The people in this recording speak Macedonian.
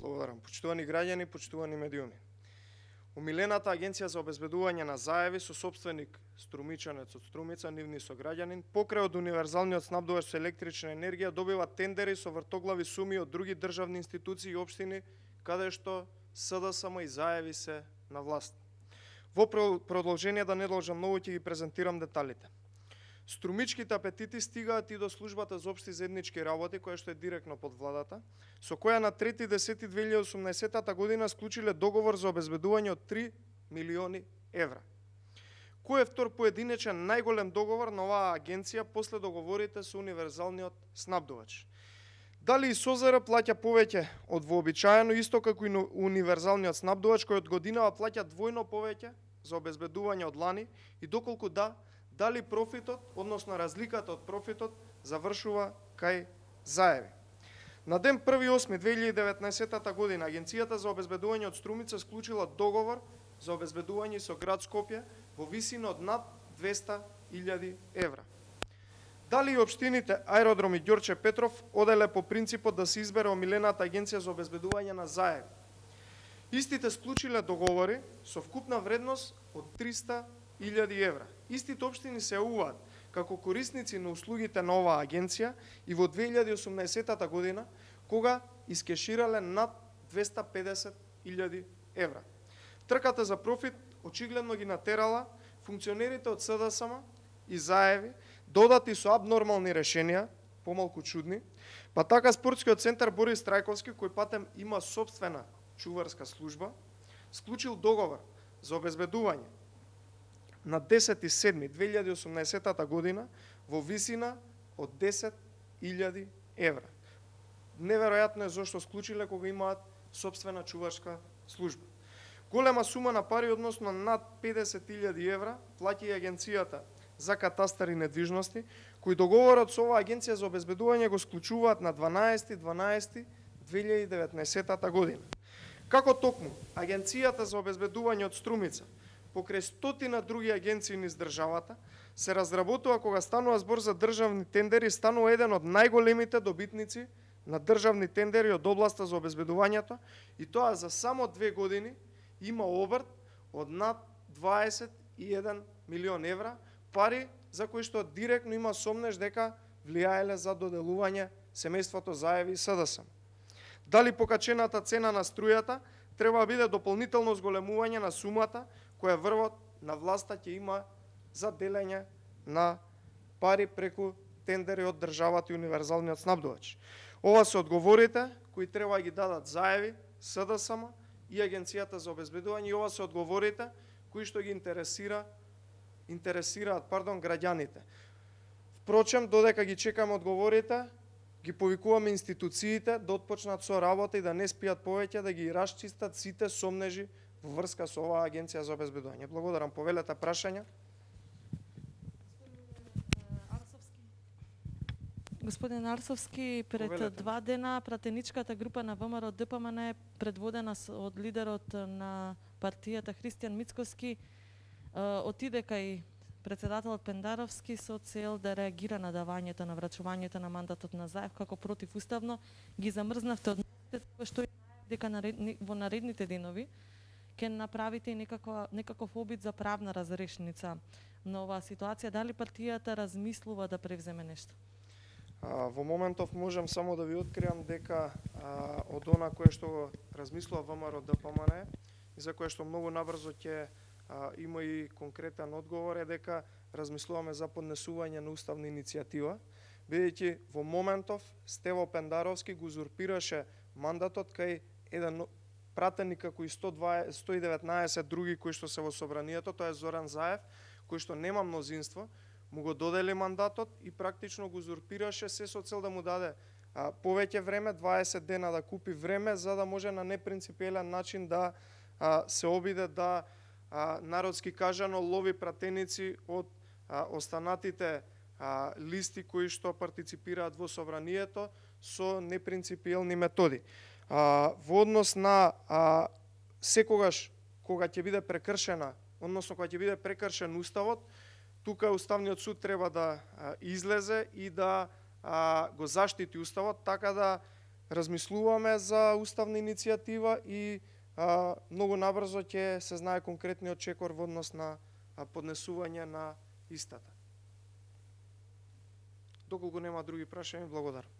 Благодарам. Почитувани граѓани, почитувани медиуми. Умилената Агенција за обезбедување на заеви со сопственик струмичанец од Струмица, нивни сограѓанин, покрај од универзалниот снабдувач со електрична енергија добива тендери со вртоглави суми од други државни институции и општини каде што СДСМ и заеви се на власт. Во продолжение да не должам многу, ќе ги презентирам деталите. Струмичките апетити стигаат и до службата за општи заеднички работи, која што е директно под владата, со која на 3.10.2018 година склучиле договор за обезбедување од 3 милиони евра. Кој е втор поединечен најголем договор на оваа агенција после договорите со универзалниот снабдувач? Дали и СОЗР плаќа повеќе од вообичаено, исто како и универзалниот снабдувач, кој од годинава плаќа двојно повеќе за обезбедување од лани, и доколку да, дали профитот, односно разликата од профитот, завршува кај заеви? На ден 1.8.2019 година Агенцијата за обезбедување од Струмица склучила договор за обезбедување со град Скопје во висина од над 200.000 евра. Дали и општините Аеродром и Ѓорче Петров оделе по принципот да се избере омилената Агенција за обезбедување на заеви? Истите склучиле договори со вкупна вредност од 300.000 евра. Истите општини се јавуваат како корисници на услугите на оваа агенција и во 2018 година, кога искеширале над 250.000 евра. Трката за профит очигледно ги натерала функционерите од СДСМ и заеви, додати со абнормални решенија, помалку чудни, па така спортскиот центар Борис Трајковски, кој патем има собствена чуварска служба, склучил договор за обезбедување на 10.7.2018 година во висина од 10.000 евра. Неверојатно е зашто склучиле кога имаат собствена чуварска служба. Голема сума на пари, односно над 50.000 евра, плаќа и Агенцијата за катастар и недвижности, кој договорот со оваа Агенција за обезбедување го склучуваат на 12.12.2019 година. Како токму Агенцијата за обезбедување од Струмица покрај стотина други агенции низ државата се разработува кога станува збор за државни тендери, станува еден од најголемите добитници на државни тендери од областа за обезбедувањето, и тоа за само 2 години има обрт од над 21 милион евра, пари за кои што директно има сомнеш дека влијаеле за доделување семејството заеви и СДСМ. Дали покачената цена на струјата треба да биде дополнително зголемување на сумата која врвот на власта ќе има за делење на пари преку тендери од државата и универзалниот снабдувач? Ова се одговорите кои треба да ги дадат заеви, СДСМ и Агенцијата за обезбедување, и ова се одговорите кои што ги интересираат граѓаните. Впрочем, додека ги чекаме одговорите, ги повикуваме институциите да отпочнат со работа и да не спијат повеќе, да ги расчистат сите сомнежи во врска со оваа Агенција за обезбедување. Благодарам. Повелете прашања. Господин Арсовски, пред Повелете. 2 дена пратеничката група на ВМРО ДПМН, предводена од лидерот на партијата Христијан Мицкоски, отиде кај председателот Пендаровски со цел да реагира на давањето на врачувањето на мандатот на Заев како противуставно. Ги замрзнавте од што дека во наредните денови ќе направите и некаков обид за правна разрешница на оваа ситуација. Дали партијата размислува да превземе нешто? Во моментов можам само да ви откриам дека од она кое што го размислува ВМРО ДПМН и за кое што многу набрзо ќе има и конкретен одговор, е дека размислуваме за поднесување на уставна иницијатива, бидејќи во моментов Стево Пендаровски го узурпираше мандатот кај еден пратеник како и 119 други кои што се во собранието, тоа е Зоран Заев, кој што нема мнозинство, му го додели мандатот и практично го узурпираше се со цел да му даде повеќе време, 20 дена да купи време, за да може на непринципиелен начин да се обиде да народски кажано лови пратеници од останатите листи кои што партиципираат во собранието со непринципиелни методи. Во однос на секогаш кога ќе биде прекршена, односно кога ќе биде прекршен уставот, тука Уставниот суд треба да излезе и да го заштити уставот, така да размислуваме за уставна иницијатива и многу набрзо ќе се знае конкретниот чекор во однос на поднесување на истата. Доколку нема други прашања, благодарам.